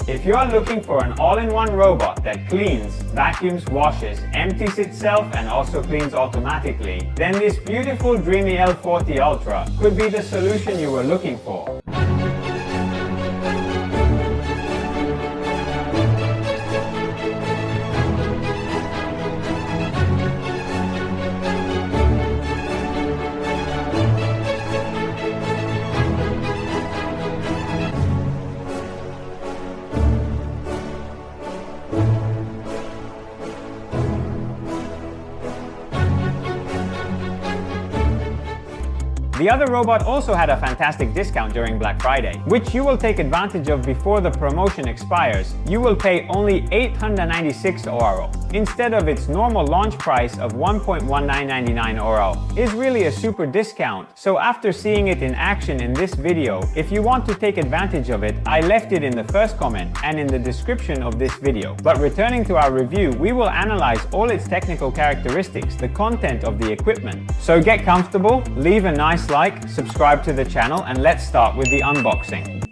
If you are looking for an all-in-one robot that cleans, vacuums, washes, empties itself and also cleans automatically, then this beautiful DREAME L40 ULTRA could be the solution you were looking for. The other robot also had a fantastic discount during Black Friday, which you will take advantage of before the promotion expires. You will pay only 896 euro instead of its normal launch price of 1.1999 euro. Is really a super discount. So after seeing it in action in this video, if you want to take advantage of it, I left it in the first comment and in the description of this video. But returning to our review, we will analyze all its technical characteristics, the content of the equipment. So get comfortable, leave a nice like, subscribe to the channel, and let's start with the unboxing.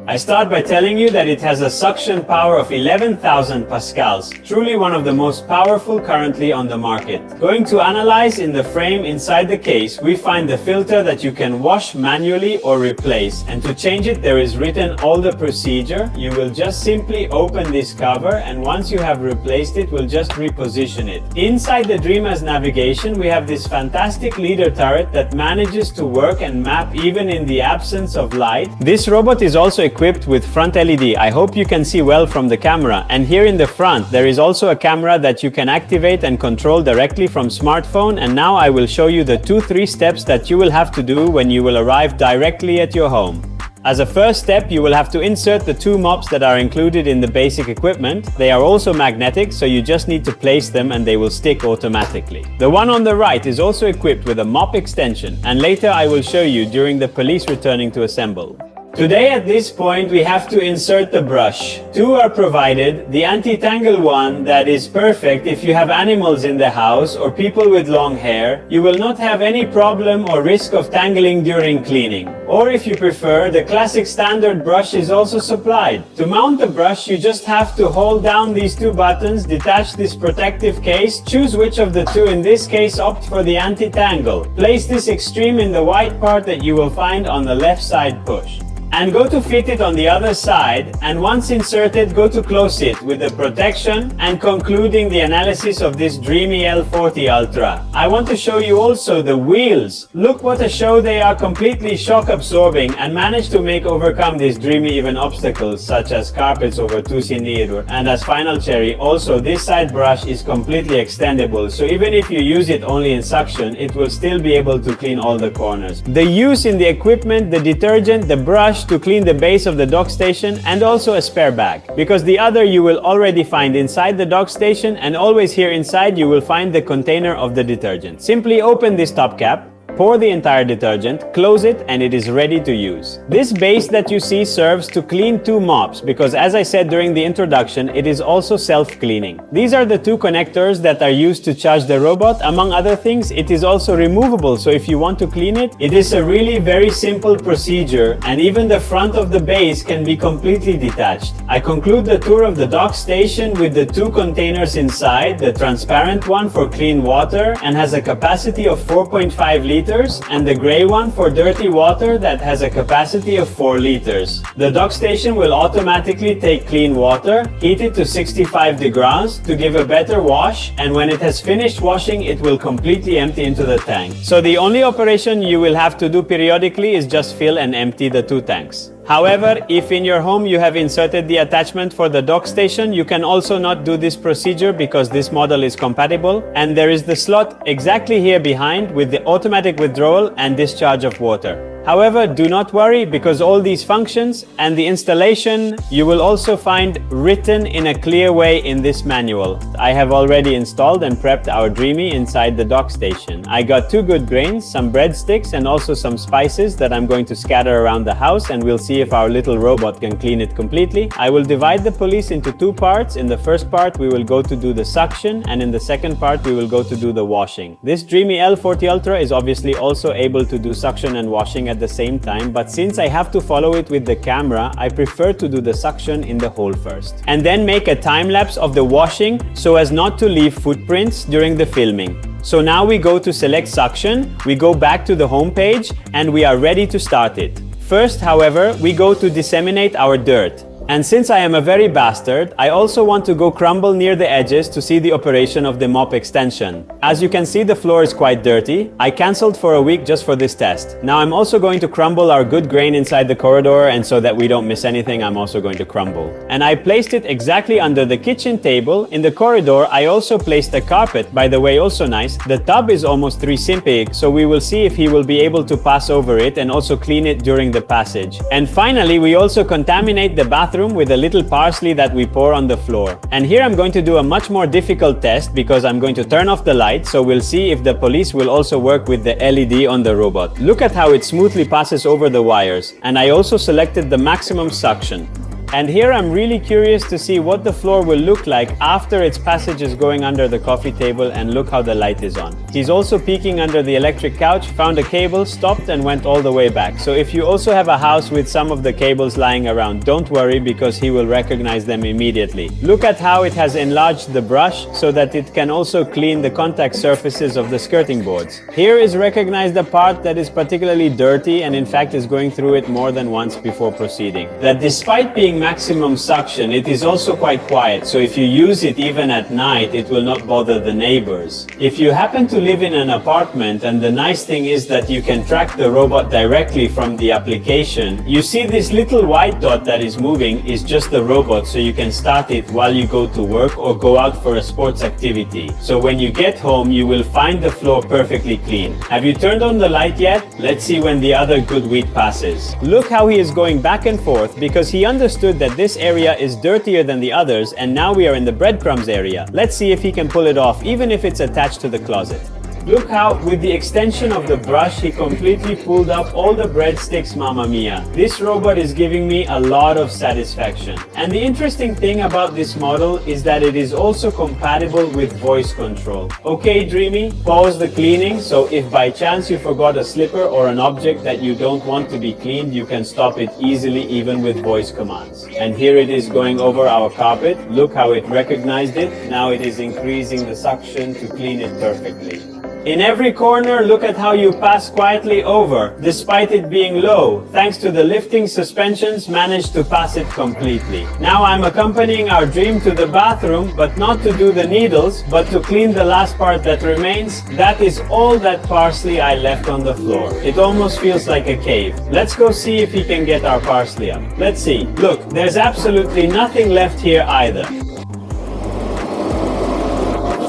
I start by telling you that it has a suction power of 11,000 pascals, truly one of the most powerful currently on the market. Going to analyze in the frame inside the case, we find the filter that you can wash manually or replace, and to change it there is written all the procedure. You will just simply open this cover, and once you have replaced it, we'll just reposition it. Inside the DREAME navigation, we have this fantastic leader turret that manages to work and map even in the absence of light. This robot is also equipped with front LED. I hope you can see well from the camera, and here in the front there is also a camera that you can activate and control directly from smartphone. And now I will show you the 2-3 steps that you will have to do when you will arrive directly at your home. As a first step, you will have to insert the 2 mops that are included in the basic equipment. They are also magnetic, so you just need to place them and they will stick automatically. The one on the right is also equipped with a mop extension, and later I will show you during the police returning to assemble. Today at this point we have to insert the brush. 2 are provided, the anti-tangle one that is perfect if you have animals in the house or people with long hair. You will not have any problem or risk of tangling during cleaning. Or if you prefer, the classic standard brush is also supplied. To mount the brush, you just have to hold down these 2 buttons, detach this protective case, choose which of the 2, in this case opt for the anti-tangle. Place this extreme in the white part that you will find on the left side push. And go to fit it on the other side, and once inserted, go to close it with the protection and concluding the analysis of this DREAME L40 ULTRA. I want to show you also the wheels. Look what a show they are, completely shock absorbing and manage to overcome these dreamy even obstacles such as carpets over 2 cm. And as final cherry, also this side brush is completely extendable, so even if you use it only in suction, it will still be able to clean all the corners. The use in the equipment, the detergent, the brush to clean the base of the dock station, and also a spare bag, because the other you will already find inside the dock station, and always here inside you will find the container of the detergent. Simply open this top cap, pour the entire detergent, close it, and it is ready to use. This base that you see serves to clean 2 mops because, as I said during the introduction, it is also self-cleaning. These are the 2 connectors that are used to charge the robot. Among other things, it is also removable, so if you want to clean it, it is a really very simple procedure, and even the front of the base can be completely detached. I conclude the tour of the dock station with the 2 containers inside, the transparent one for clean water and has a capacity of 4.5 liters, and the gray one for dirty water that has a capacity of 4 liters. The dock station will automatically take clean water, heat it to 65 degrees to give a better wash, and when it has finished washing, it will completely empty into the tank. So the only operation you will have to do periodically is just fill and empty the 2 tanks. However, if in your home you have inserted the attachment for the dock station, you can also not do this procedure because this model is compatible, and there is the slot exactly here behind with the automatic withdrawal and discharge of water. However, do not worry, because all these functions and the installation you will also find written in a clear way in this manual. I have already installed and prepped our Dreamy inside the dock station. I got 2 good grains, some breadsticks and also some spices that I'm going to scatter around the house, and we'll see if our little robot can clean it completely. I will divide the police into 2 parts. In the first part we will go to do the suction, and in the second part we will go to do the washing. This DREAME L40 ULTRA is obviously also able to do suction and washing at the same time, but since I have to follow it with the camera, I prefer to do the suction in the hole first. And then make a time lapse of the washing so as not to leave footprints during the filming. So now we go to select suction, we go back to the home page, and we are ready to start it. First, however, we go to disseminate our dirt. And since I am a very bastard, I also want to go crumble near the edges to see the operation of the mop extension. As you can see, the floor is quite dirty. I cancelled for a week just for this test. Now I'm also going to crumble our good grain inside the corridor, and so that we don't miss anything, I'm also going to crumble. And I placed it exactly under the kitchen table. In the corridor, I also placed a carpet, by the way, also nice. The tub is almost 3 simpig, so we will see if he will be able to pass over it and also clean it during the passage. And finally, we also contaminate the bathroom with a little parsley that we pour on the floor. And here I'm going to do a much more difficult test, because I'm going to turn off the light, so we'll see if the police will also work with the LED on the robot. Look at how it smoothly passes over the wires. And I also selected the maximum suction. And here I'm really curious to see what the floor will look like after its passage is going under the coffee table, and look how the light is on. He's also peeking under the electric couch, found a cable, stopped and went all the way back. So if you also have a house with some of the cables lying around, don't worry, because he will recognize them immediately. Look at how it has enlarged the brush so that it can also clean the contact surfaces of the skirting boards. Here is recognized a part that is particularly dirty, and in fact is going through it more than once before proceeding. That despite being maximum suction, it is also quite quiet, so if you use it even at night, it will not bother the neighbors. If you happen to live in an apartment, and the nice thing is that you can track the robot directly from the application, you see this little white dot that is moving is just the robot, so you can start it while you go to work or go out for a sports activity. So when you get home, you will find the floor perfectly clean. Have you turned on the light yet? Let's see when the other good wheat passes. Look how he is going back and forth, because he understood that this area is dirtier than the others, and now we are in the breadcrumbs area. Let's see if he can pull it off, even if it's attached to the closet. Look how, with the extension of the brush, he completely pulled up all the breadsticks, mamma mia. This robot is giving me a lot of satisfaction. And the interesting thing about this model is that it is also compatible with voice control. Okay, Dreamy, pause the cleaning, so if by chance you forgot a slipper or an object that you don't want to be cleaned, you can stop it easily even with voice commands. And here it is going over our carpet. Look how it recognized it. Now it is increasing the suction to clean it perfectly. In every corner, look at how you pass quietly over, despite it being low. Thanks to the lifting suspensions, managed to pass it completely. Now I'm accompanying our Dream to the bathroom, but not to do the needles, but to clean the last part that remains. That is all that parsley I left on the floor. It almost feels like a cave. Let's go see if he can get our parsley up. Let's see. Look, there's absolutely nothing left here either.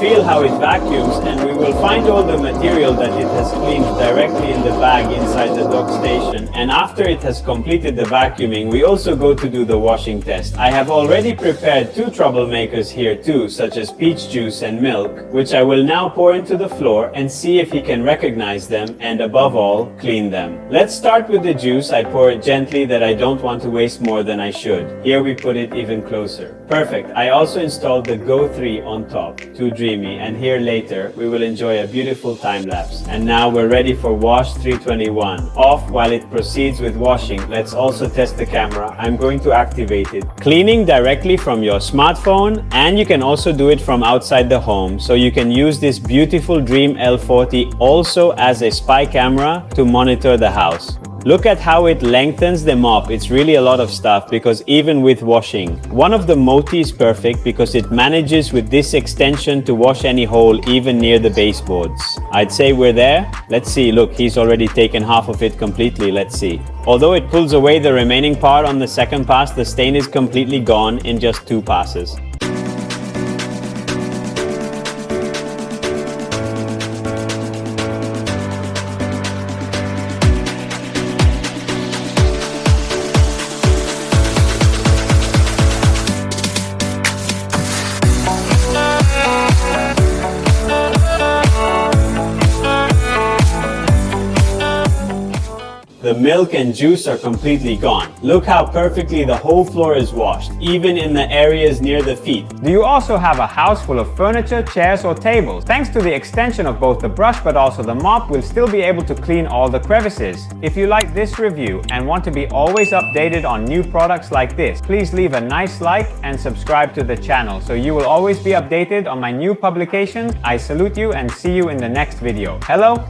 Feel how it vacuums, and we will find all the material that it has cleaned directly in the bag inside the dock station. And after it has completed the vacuuming, we also go to do the washing test. I have already prepared 2 troublemakers here too, such as peach juice and milk, which I will now pour into the floor and see if he can recognize them, and above all, clean them. Let's start with the juice. I pour it gently, that I don't want to waste more than I should. Here we put it even closer. Perfect. I also installed the Go 3 on top to Dreamy, and here later we will enjoy a beautiful time lapse. And now we're ready for wash 321. Off while it proceeds with washing. Let's also test the camera. I'm going to activate it. Cleaning directly from your smartphone, and you can also do it from outside the home. So you can use this beautiful DREAME L40 also as a spy camera to monitor the house. Look at how it lengthens the mop. It's really a lot of stuff, because even with washing. One of the Moti is perfect because it manages with this extension to wash any hole even near the baseboards. I'd say we're there. Let's see. Look, he's already taken half of it completely. Let's see. Although it pulls away the remaining part on the second pass, the stain is completely gone in just 2 passes. The milk and juice are completely gone. Look how perfectly the whole floor is washed, even in the areas near the feet. Do you also have a house full of furniture, chairs, or tables? Thanks to the extension of both the brush but also the mop, we'll still be able to clean all the crevices. If you like this review and want to be always updated on new products like this, please leave a nice like and subscribe to the channel so you will always be updated on my new publications. I salute you and see you in the next video. Hello!